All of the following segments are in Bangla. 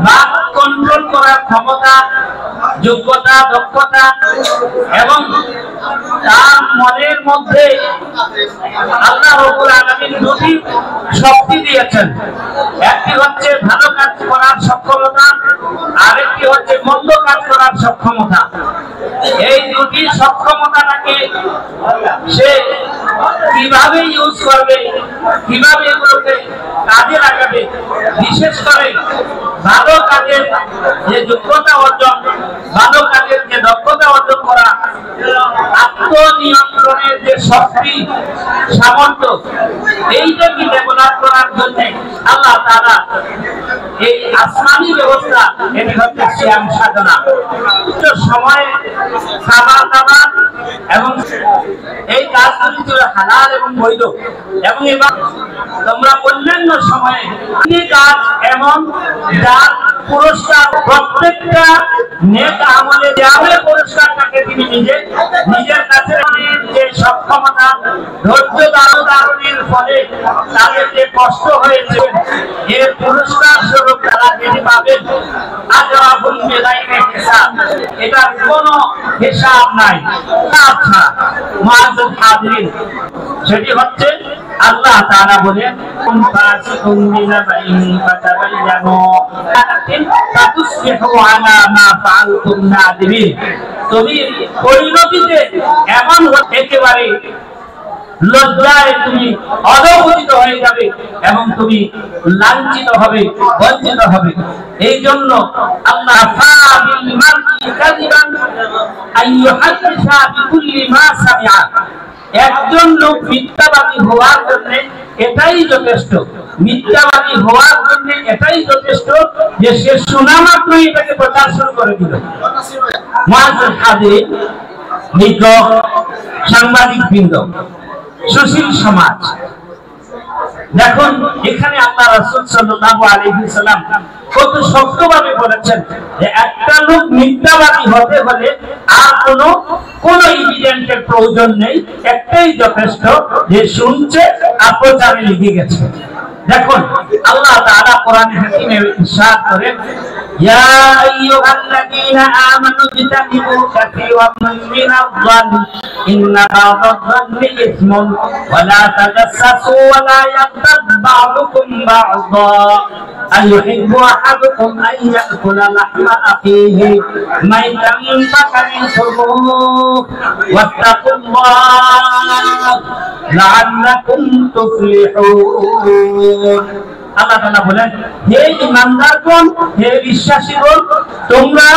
রাগ কন্ট্রোল করার ক্ষমতা, যোগ্যতা, দক্ষতা এবং তার মনের মধ্যে আল্লাহ রাব্বুল আলামিন দুটি শক্তি দিয়েছেন। একটি হচ্ছে ভালো কাজ করার সক্ষমতা, আরেকটি হচ্ছে মন্দ কাজ করার সক্ষমতা। এই দুটি সক্ষমতাটাকে সে কিভাবে ইউজ করবে, কিভাবে এগুলোকে কাজে লাগাবে, বিশেষ করে ভালো কাজের যে যোগ্যতা অর্জন, ভালো কাজের যে দক্ষতা অর্জন করা, আত্মনিয়ন্ত্রণের যে শক্তি, সামর্থ্য, এইটাকে ডেভেলপ করার জন্য আল্লাহ তাআলা এই আসমানি ব্যবস্থা, এটি হচ্ছে সিয়াম সাধনা। সময়ে খাবার দাবার এবং এই কাজগুলি ছিল হালাল এবং বৈধ, এবং এবার তোমরা অন্যান্য সময়ে কাজ এমন যার পুরস্কার প্রত্যেকটা নেক আমলে যাবে, পুরস্কারটাকে তিনি নিজের কাছে যে সক্ষমতা, ধৈর্য ধারণের ফলে তাদের যে কষ্ট হয়েছে এর পুরস্কার স্বরূপ তারা তিনি পাবেন। আজরাবুল বিগাইরি হিসাব, এটার কোনো হিসাব নাই। আচ্ছা মুআজ্জাজ হাজিরিন, সেটি হচ্ছে আল্লাহ তাআলা বলেন ফাসিকুম বিনাবাইন ফাতাবায়ানু তাতুসবিহু আলা মা ফাআলতুম নাদিমিন। তুমি পরিণতিতে এমন একেবারে লজ্জায় তুমি অধঃপতিত হয়ে যাবে এবং তুমি লাঞ্ছিত হবে, বঞ্চিত হবে। এই জন্য আল্লাহ ফাবিল মারই কাযিবান আইয়ুহাদ্দিসা বিকুল্লি মা সামিআ, একজন লোক মিথ্যাবাদী হওয়ার জন্য এটাই যথেষ্ট, মিথ্যাবাদী হওয়ার জন্য এটাই যথেষ্ট যে সে শোনা মাত্রই এটাকে প্রচার শুরু করে দিল। মুআজ্জাজ হাজিরিন, নিগ্র সাংবাদিক বৃন্দ, সুশীল সমাজ, দেখুন এখানে আল্লাহ রাসূল সাল্লাল্লাহু আলাইহি সাল্লাম কত শক্তভাবে বলেছেন যে একটা লোক মিথ্যাবাদী হতে হলে আর কোন এভিডেন্সের প্রয়োজন নেই, একটাই যথেষ্ট যে শুনছে আর প্রচারে লিখে গেছে। দেখুন আল্লাহ তাআলা কোরআনে হাকিমে ইরশাদ করেন, ইয়া আইয়ুহাল্লাযীনা আমানু ইজতানিবু কাসীরাম মিনায-যন্নি ইন্না বা'দায-যন্নি ইসমুন ওয়া লা তাজাসসু ওয়া লা ইয়াগতাব বা'দুকুম বা'দা আইয়ুহিব্বু আহাদুকুম আন ইয়াকুলা লাহমা আখিহি মাইতান ফাকারিহতুমুহু ওয়াত্তাকুল্লাহ লাআল্লাকুম তুফলিহুন। আল্লাহ তাআলা বলেন, হে ঈমানদারগণ, হে বিশ্বাসীগণ, তোমরা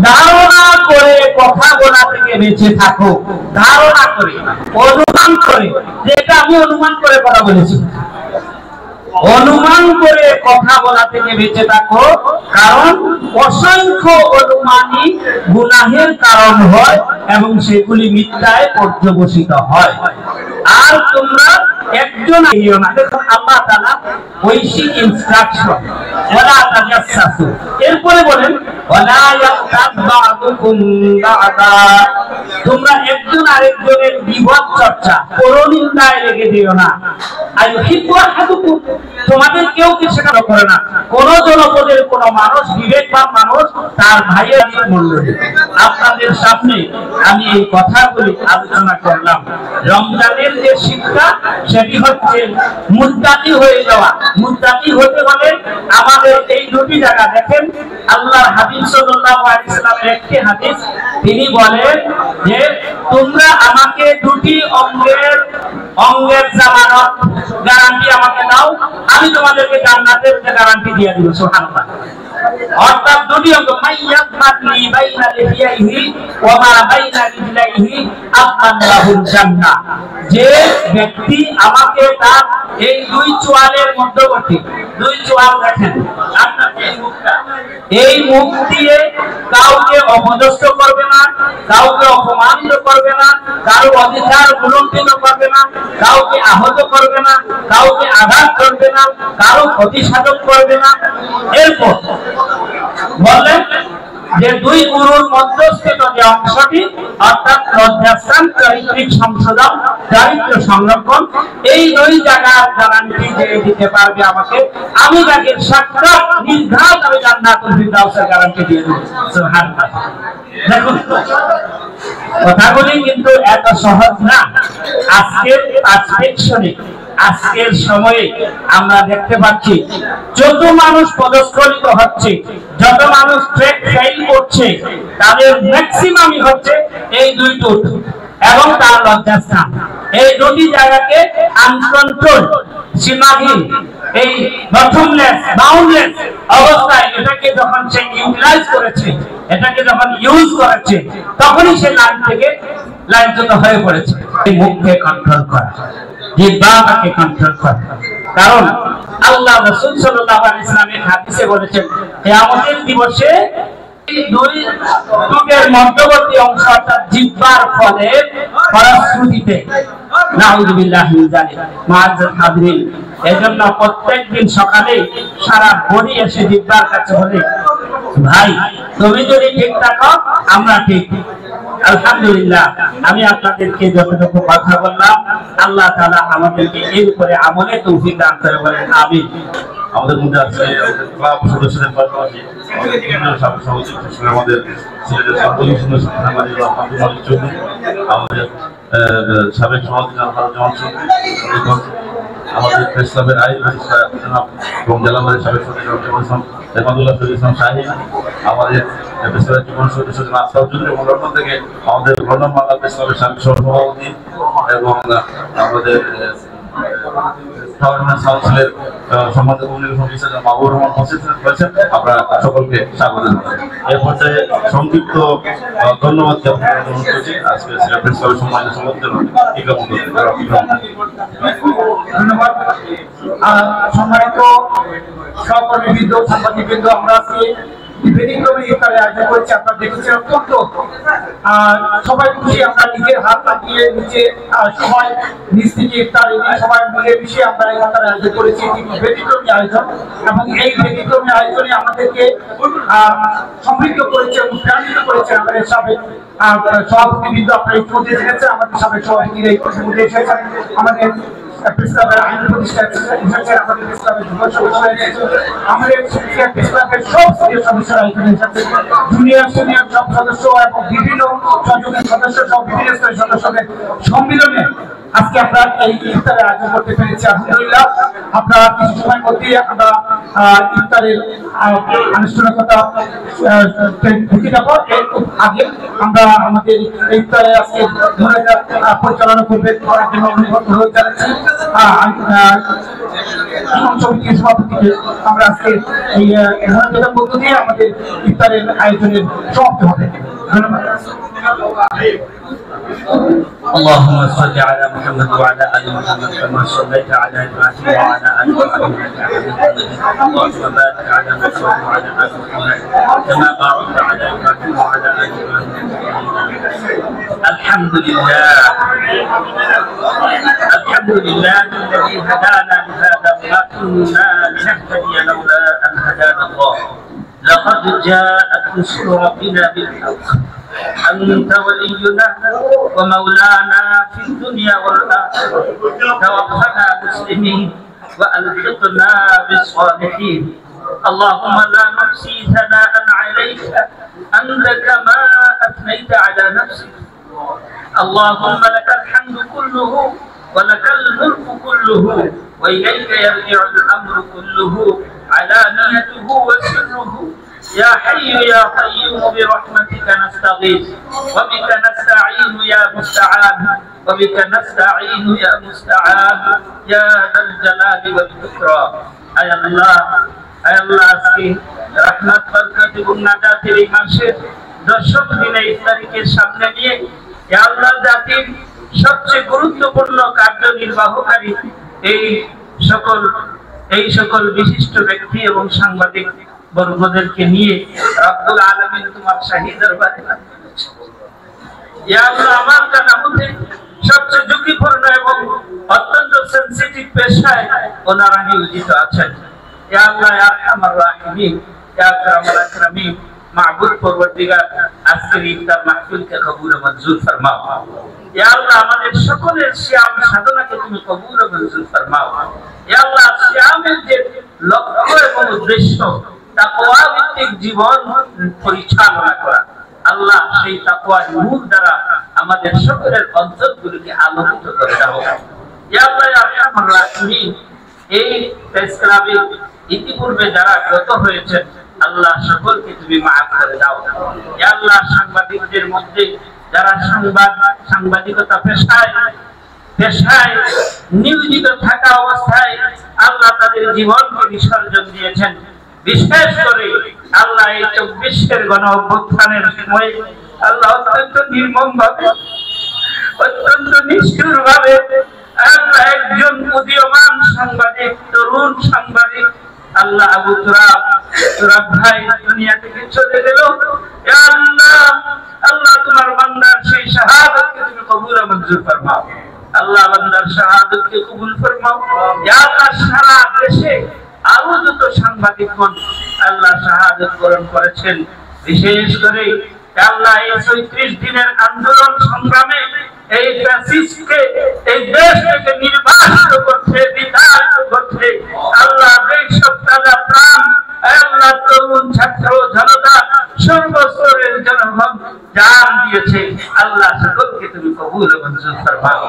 ধারণা করে কথা বলা থেকে বেঁচে থাকো। ধারণা করে, অনুমান করে, যেটা আমি অনুমান করে কথা বলেছি, অনুমান করে কথা বলা থেকে বেঁচে থাকো, কারণ অসংখ্য অনুমানই গুনাহের কারণ হয় এবং সেগুলি মিথ্যায় পর্যবসিত হয়। আর তোমরা একজন আইও না। দেখুন আল্লাহ তাআলা ঐশিক ইনস্ট্রাকশন, ওয়ালা তাজাসসু, এরপরে বলেন ওয়ালা ইয়াগতাব বা'দুকুম বা'দা, তোমরা একজন আরেকজনের বিবাদ চর্চা, পরনিন্দায় লেগে যেও না। আইয়ুহিব্বু আহাদুকুম, তোমাদের কেউ কি সেটা করে না। কোন জনপদের কোন মানুষ, বিবেকবান মানুষ, তার ভাইয়ের মণ্ডলী, আপনাদের সামনে আমি এই কথাগুলি আলোচনা করলাম। রমজানের যে শিক্ষা, সেটি হচ্ছে মুত্তাকি হয়ে যাওয়া। মুত্তাকি হতে হলে আমাদের এই দুটি জায়গা দেখেন, আল্লাহর হাবিব সাল্লাল্লাহু আলাইহি সাল্লামের একটি হাদিস, তিনি বলেন যে তোমরা আমাকে দুটি অঙ্গের জামানত, গ্যারান্টি আমাকে দাও, আমি তোমাদেরকে জান্নাতের গ্যারান্টি দিয়ে দিব। সুবহানাল্লাহ। অর্থাৎ দুটি অঙ্গ, মাইয়াতমাতলি বাইনা লিহিয়াইহি ওয়া মা বাইনা রিজলাইহি আতমাল্লাহুল জান্নাহ, যে ব্যক্তি আমাকে তার এই দুই চোয়ালের মধ্যবর্তী, দুই চোয়াল দেখেন আপনার এই মুখটা, এই মুখ দিয়ে কাউকে অপদস্থ করবে না, কাউকে অপমানিত করবে না, কারো অধিকার উল্লঙ্ঘিত করবে না, কাউকে আহত করবে না, কাউকে আঘাত করবে না, কারো ক্ষতি সাধন করবে না। এরপর বললেন যে দুই গুরুর মধ্যস্থিত যে অংশটি অর্থাৎ লজ্জাস্থান, চারিত্রিক সংশোধন, চারিত্র সংরক্ষণ, এই দুই জায়গার গ্যারান্টি যে দিতে পারবে আমাকে, আমি তাকে সাক্ষাৎ নির্ঘাত আমি জান্নাতুল ফিরদাউসের গ্যারান্টি দিয়ে দেব। সুবহানাল্লাহ। দেখুন কথাগুলি কিন্তু এত সহজ না। আজকের পারসেপশনে, আজকের সময়ে আমরা দেখতে পাচ্ছি যত মানুষ পদস্খলিত হচ্ছে, যত মানুষ ট্রেড ফেল করছে, তাদের ম্যাক্সিমামই হচ্ছে এই দুই টুট এবং তার লজ্জাস্থান। এই দুটি জায়গাকে আনকন্ট্রোল, সীমাহীন, এই বটমলেস, বাউন্ডলেস অবস্থায় এটাকে যখন সে ইউটিলাইজ করেছে, এটাকে যখন ইউজ করেছে, তখনই সে লাইন থেকে লাইনচ্যুত হয়ে পড়েছে। এই মুখকে কন্ট্রোল করা, জিহ্বাকে কন্ট্রোল করা। কারণ আল্লাহ রাসূল সাল্লাল্লাহু আলাইহি ওয়াসাল্লাম হাদিসে বলেছেন, কিয়ামতের দিবসে দুই টুটের মধ্যবর্তী অংশ অর্থাৎ জিহ্বার ফলে ফলশ্রুতিতে, নাউযুবিল্লাহি মিন যালিক, মুআজ্জাল হাযরিন, এজন্য প্রত্যেকদিন সকালে সারা বডি এসে জিহ্বার কাছে বলে, ভাই তুমি যদি ঠিক থাকো আমরা ঠিক। আলহামদুলিল্লাহ, আমি আপনাদেরকে যতটুকু কথা বললাম, আল্লাহ তাআলা আমাদেরকে এর উপরে আমলে তৌফিক দান করে, বলেন আমিন। আমাদের মধ্যে আছে ক্লাব সদস্যদের পাশাপাশি আমাদের সিলেটের সাংগঠনিক আমাদের সাবেক সভাপতি জামান চৌধুরী, আমাদের প্রেস ক্লাবের আইন এবং জেলাবাড়ির সাবেক সদস্য হেমাদুল্লাহ ইসলাম শাহীন, আমাদের প্রেস ক্লাবের জীবন সদস্য আফতাব চৌধুরী এবং লন্ডন থেকে আমাদের লন্ডন বাংলা প্রেস ক্লাবের সাবেক সভাপতি এবং আমাদের কাউন্সিলের সম্মানিত মাহবুবুর রহমান মসজিদ রয়েছেন। আপনারা সকলকে স্বাগত জানাচ্ছি। এ পর্যায়ে সংক্ষিপ্ত ধন্যবাদ জ্ঞাপন করছি আজকে সিলেট প্রেস ক্লাবের সম্মানিত সভাপতি ধন্যবাদ। সম্মানিত সহকর্মীবৃন্দ, সাংবাদিকবৃন্দ, আমরা আজকে ব্যতিক্রমী ইফতারের আয়োজন করেছি। আপনারা দেখেছেন অত্যন্ত সবাই খুশি, আমরা নিজের হাত লাগিয়ে নিচে সবাই নিজ থেকে ইফতার এনে সবাই মিলে মিশে আমরা ইফতারের আয়োজন করেছি। ব্যতিক্রমী আয়োজন, এবং এই ব্যতিক্রমী আয়োজনে আমাদেরকে সমৃদ্ধ করেছে, অনুপ্রাণিত করেছে আমাদের সাবেক সভাপতিবৃন্দ। আপনারা ইতিমধ্যে জেনেছেন আমাদের সাবেক সভাপতিরা ইতিমধ্যে এসেছেন, আমাদের প্রেস ক্লাবের আইন প্রতিষ্ঠাতা এসেছেন, আমাদের প্রেস ক্লাবের যুব সদস্য এসেছেন, আমাদের প্রেস ক্লাবের সব সদস্যরা এখানে এসেছেন, জুনিয়র সিনিয়র সব সদস্য এবং বিভিন্ন সহযোগী সদস্য সব বিভিন্ন স্তরের সদস্যদের সম্মিলনে আজকে আমরা এই ইফতারের আয়োজন করতে পেরেছি। আলহামদুলিল্লাহ, আপনারা কিছু সময়ের মধ্যেই আমরা ইফতারের আনুষ্ঠানিকতা ঢুকে যাবো। এর আগে আমরা আমাদের ইফতারে আজকে পরিচালনা করবে করার জন্য অনুরোধ জানাচ্ছি সমিতির সভাপতিকে। আমরা আজকে এই মনোযোগের মধ্য দিয়ে আমাদের ইফতারের আয়োজনের সমাপ্ত হবে। ধন্যবাদ। اللهم صل على محمد وعلى ال محمد كما صليت على ابراهيم وعلى ال ابراهيم انك حميد مجيد. اللهم بارك على محمد وعلى ال محمد كما باركت على ابراهيم وعلى ال ابراهيم انك حميد مجيد. الحمد لله، الحمد لله الذي هدانا لهذا وما كنا لنهتدي لولا ان هدانا الله. لقد جاءت رسل ربنا بالحق، أنت ولينا ومولانا في الدنيا والآخرة، توفنا مسلمين وألحقنا بالصالحين. اللهم لا نحصي ثناء عليك أنت كما أثنيت على نفسك. اللهم لك الحمد كله ولك الملك كله وإليك يرجع الأمر كله علانيته وسره. يا حي يا قيوم برحمتك نستغيث وبك نستعين يا مستعان وبك نستعين يا مستعان يا ذا الجلال والإكرام. أي الله أي الله আজকে রহমত বরকত এবং নাজাতের এই মাসের 10 দিনে ইফতারিকে সামনে নিয়ে ইয়া আল্লাহ জাতির সবচেয়ে গুরুত্বপূর্ণ কার্যনির্বাহকারী এই সকল বিশিষ্ট ব্যক্তি এবং সাংবাদিক বর্গদেরকে নিয়ে রব্বুল আলামিন তোমার শাহী দরবারে ইয়া আল্লাহ আমার কাছে সবচেয়ে ঝুঁকিপূর্ণ এবং অত্যন্ত সেনসিটিভ পেশায় ওনারা নিয়োজিত আছেন। ইয়া আল্লাহ ইয়া আরহামার রাহিমিন ইয়া আকরামাল আকরামিন মাহবুব পরবর্তীকার আজকের ইফতার মাহফিলকে কবুল ও মঞ্জুর ফরমাও। ইয়া আল্লাহ আমাদের সকলের সিয়াম সাধনাকে তুমি কবুল ও মঞ্জুর ফরমাও। ইয়া আল্লাহ সিয়ামের যে লক্ষ্য এবং উদ্দেশ্য তাকওয়া ভিত্তিক জীবন পরিচালনা করা, আল্লাহ সেই তাকওয়ার নূর দ্বারা আমাদের সকলের অন্তরগুলোকে আলোকিত করে দাও। ইয়া আল্লাহ ইয়া আরহামার রাহিমিন, এই প্রেস ক্লাবে ইতিপূর্বে যারা গত হয়েছে আল্লাহ সকলকে তুমি মাফ করে দাও। ইয়া আল্লাহ সাংবাদিকদের মধ্যে যারা সাংবাদিকতা পেশায় নিয়োজিত থাকা অবস্থায় আল্লাহ তাদের জীবনকে বিসর্জন দিয়েছেন, বিশেষ করে আল্লাহ এই 24-এর গণ অভ্যুত্থানের সময় আল্লাহ অত্যন্ত নির্মম ভাবে, অত্যন্ত নিষ্ঠুর ভাবে আল্লাহ একজন উদীয়মান সাংবাদিক, তরুণ সাংবাদিক আল্লাহ আবু তুরাব ভাই দুনিয়া থেকে চলে গেল। ইয়া আল্লাহ, আল্লাহ তোমার বান্দার সেই শাহাদাতকে তুমি কবুল ও মঞ্জুর ফরমাও। আল্লাহ বান্দার শাহাদাতকে কবুল ফরমাও। ইয়া আল্লাহ সারা দেশে আরো যত সাংবাদিকগণ আল্লাহ শাহাদাত বরণ করেছেন, বিশেষ করে আল্লাহ এই ৩৬ দিনের আন্দোলন সংগ্রামে এই ফ্যাসিস্টকে এই দেশ থেকে নির্বাসিত করতে, বিতাড়িত করতে আল্লাহ এইসব তাজা প্রাণ আল্লাহ তরুণ ছাত্র জনতা সর্বস্তরের জনগণ জান দিয়েছে, আল্লাহ সকলকে তুমি কবুল ও মঞ্জুর ফরমাও।